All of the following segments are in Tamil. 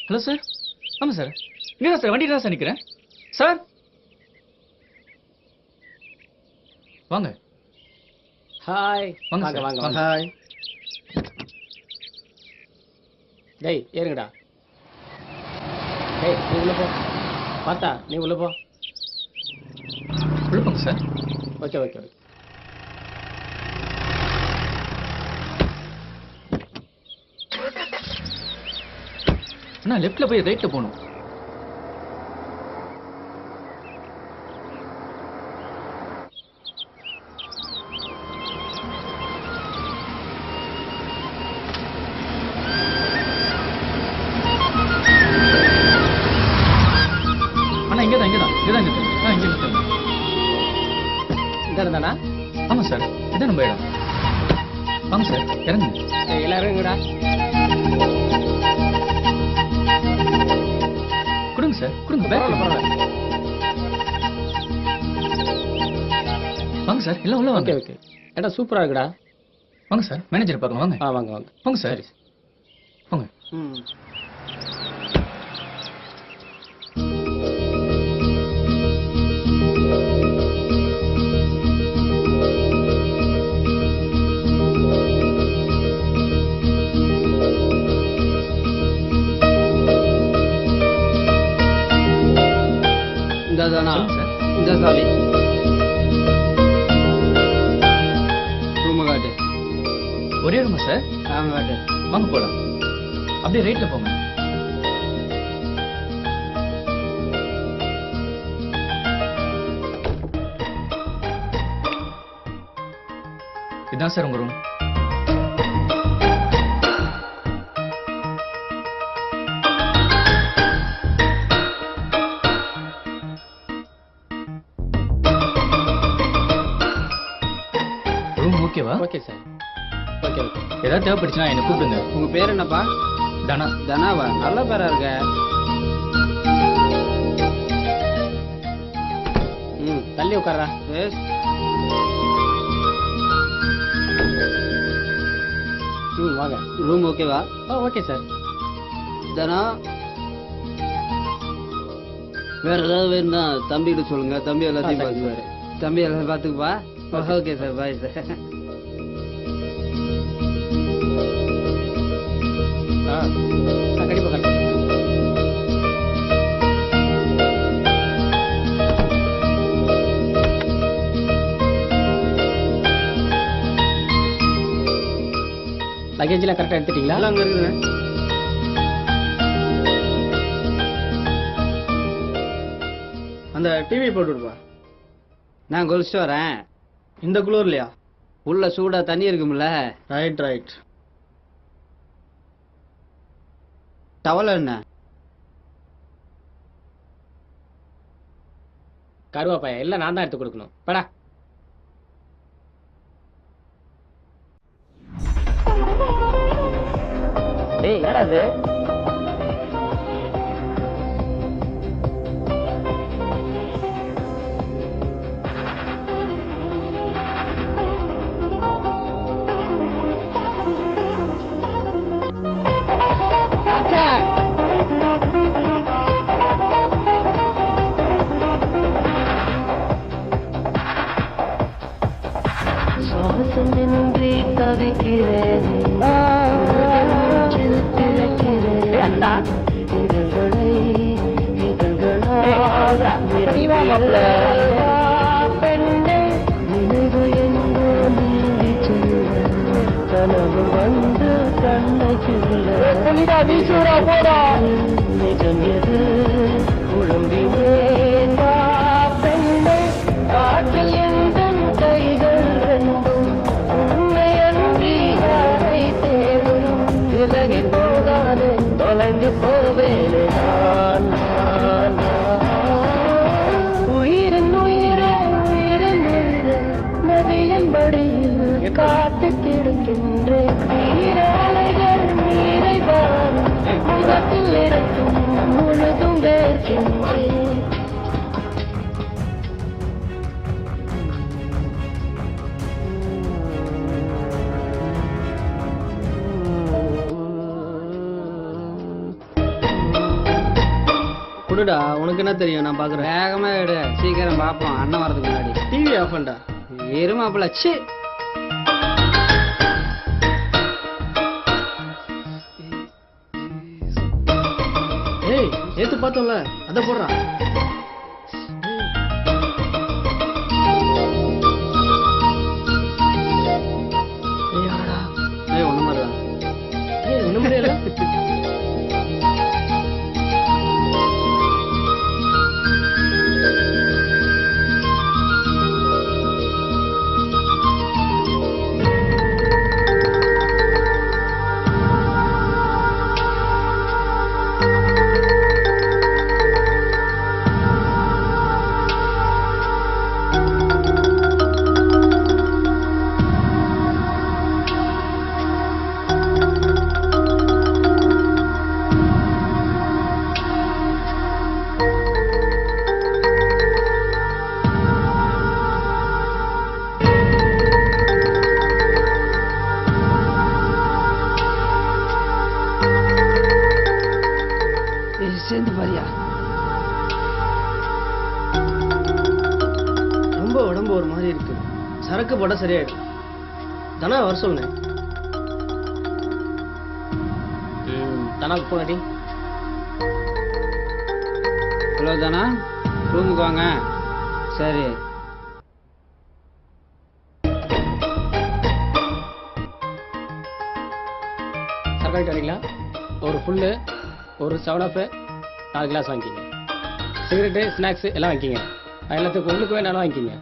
Hello sir. ஆமாம் சார், இங்கே தான் சார், வண்டியில் தான் சார் நிற்கிறேன் சார். வாங்க. ஹாய். வாங்க வாங்க வாங்க. ஹாய். டேய் ஏறுங்கடா. டேய் நீ உள்ள போ. பார்த்தா நீ உள்ள போ. விழுப்புங்க சார். Okay okay okay. அண்ணா லெஃப்ட்டில் போய் ரைட்டில் போகணும். அண்ணா இங்கே தான் இங்கே தான் இங்கே தான் இங்கே நிறுத்துங்க. இந்த இருந்தானா? ஆமாம் சார், இதான் நம்ம இடம். வாங்க சார், இறங்குங்க. டேய் எல்லாரும் இறங்குடா. கொடுங்க சார், கொடுங்க. பரவாயில்ல பரவாயில்ல. வாங்க சார், எல்லாம் உள்ள வாங்க. Okay okay. ஏடா சூப்பரா இருக்குடா. வாங்க சார், மேனேஜர் பார்க்கலாம் வாங்க. வாங்க வாங்க. போங்க சார், போங்க. ம். சொல்லுங்க சார். இந்த சாவி ரூமு காட்டு. ஒரே ரூமா சார்? ஆமாம் காட்டு. வாங்க போலாம். அப்படியே ரைட்ல போங்க. இதான் சார் உங்க ரூம். ரூம் ஓகேவா? Okay sir. Okay okay. ஏதாவது தேவைப்படுச்சுன்னா என்ன கூப்பிடுங்க. உங்க பேர் என்னப்பா? தானா? தனாவா? நல்ல பேரா இருக்க. ம் தள்ளி உட்கார்றா. எஸ். ம் வாங்க. ரூம் ஓகேவா? Okay sir. தனா வேற ஏதாவது வேணும்னா தம்பிகிட்ட சொல்லுங்க. தம்பி எல்லாத்தையும் பார்த்துக்குவாரு. தம்பி எல்லாத்தையும் பார்த்துக்குப்பா. Okay sir, bye sir. கண்டிப்பாக கண்டிப்பாக. லக்கேஜ்லாம் கரெக்டாக எடுத்துட்டீங்களா? எல்லாம் அங்கே இருக்குங்க. அந்த டிவி போட்டுடுப்பா. நான் குளிச்சுட்டு வரேன். இந்த குளூர்லையா? உள்ள சூடா தண்ணி இருக்கும்ல. Right right. டவல் என்ன? கருவாப்பாயா எல்லாம் நான் தான் எடுத்து கொடுக்கணும். படா. டேய் என்னடா இது? சுவாசமின்றி தவிக்கிறேன். கனவு வந்து கண்ணை நிஜம் எது குழம்பினேன் பெண்ணை காற்றில் எந்த கைகள் ரெண்டும் உண்மை அன்றி யாரை தேடும் விலகி போகாது தொலைந்து போவேனே நான் உயிரின் உயிரே உயிரின் உயிரே நதியின் படியில் காத்து கிடக்கின்றேன். நீராலைகள் நீரை வாரும் முகத்தில் இருக்கும் முழுதும் வேர்க்கின்றேன். விடுடா, உனக்கு என்ன தெரியும், நான் பாக்குறேன். வேகமா எடு, சீக்கிரம் பாப்போம் அண்ணன் வரதுக்கு முன்னாடி. டிவி ஆஃப் பண்ணடா. எருமாப்பிள்ள சி. ஏய், நேத்து பார்த்தோம்ல, அத போடுறா. ஏய், ஒண்ணு மாதிரிடா. ஏய், ஒண்ணு மாதிரியா இல்ல? சேர்ந்து பாரியா. ரொம்ப உடம்பு ஒரு மாதிரி இருக்கு. சரக்கு போட சரியாயிடும். தானே வர சொல்லுங்க. தனக்கு போனடி. ஹலோ தானா, ரூமுக்கு வாங்க. சரி. சர்க்காயிட்டு வரீங்களா? ஒரு ஃபுல்லு, ஒரு 7 4 கிளாஸ் வாங்கிக்கிங்க. சிகரெட்டு, ஸ்நாக்ஸு எல்லாம் வாங்கிக்கிங்க. எல்லாத்துக்கும் உங்களுக்கு வேணாலும் வாங்கிக்கிங்க.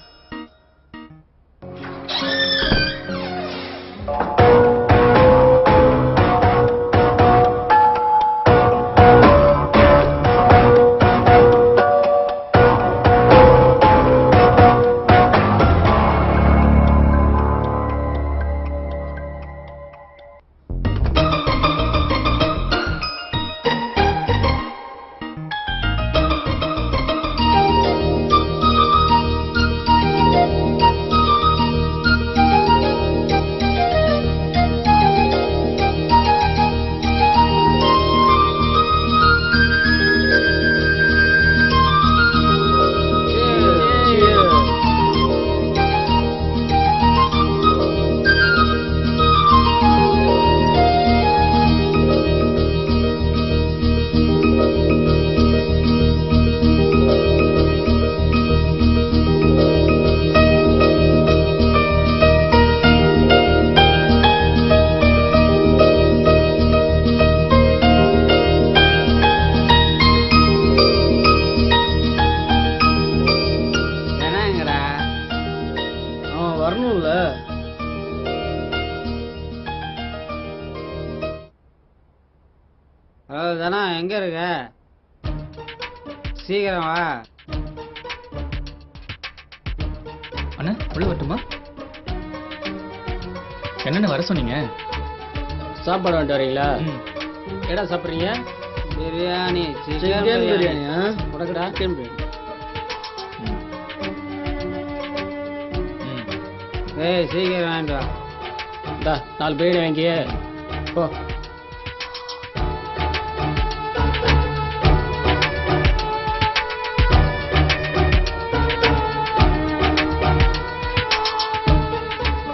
வரணும்ல. ஹலோ தானா, எங்க இருக்க? சீக்கிரம் வா. அண்ணா உள்ள வரட்டுமா? என்னென்ன வர சொன்னீங்க? சாப்பாடு வந்துட்டு வரீங்களா? ம். ஏடா சாப்பிட்றீங்க? பிரியாணி, சிக்கன் சிக்கன் பிரியாணியா? உனக்குடா? சிக்கன் பிரியாணி. ம். ம். ஏய், சீக்கிரம் வாங்கிட்டு வா. இந்தா 4 பிரியாணி வாங்கி போ.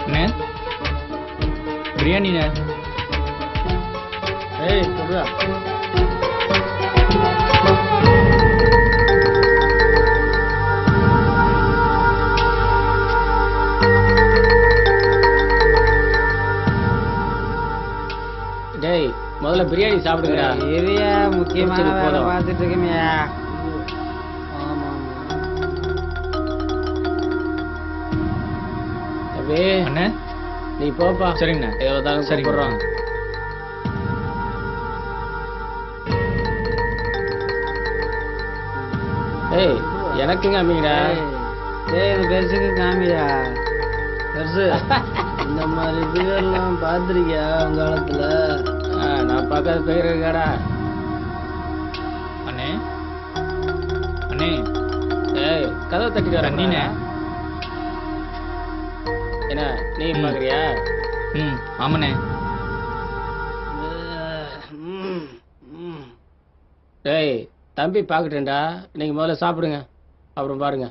அண்ணே பிரியாணிண்ணே. ஏய், சொல்றா. டேய் முதல்ல பிரியாணி சாப்பிடுங்கடா. இரியா, முக்கியமான குடிச்சிட்டு வேலை போதும். பார்த்துட்டு இருக்கமையா. ஆமா. தம்பி அண்ணே நீ போப்பா. சரிங்கண்ணே. எவ்வளோ சரிங்க. கூப்பிடுறோம். ஏய் எனக்குங்க அம்மிங்கடா. ஏய், இந்த பெருசுக்கு காமியா. பெருசு, இந்த மாதிரி இதுவெல்லாம் பார்த்திருக்கியா உங்க காலத்துல? நான் பார்க்காத பேர் இருக்காடா. அண்ணே அண்ணே ஏய் கதவை தட்டிட்டு வர தண்ணிண்ணே. என்ன நீ ம். பாக்குறியா? ம் ஆமாண்ணே. ம், ம். டேய் தம்பி பார்க்கட்டேன்டா நீங்கள் முதல்ல சாப்பிடுங்க அப்புறம் பாருங்க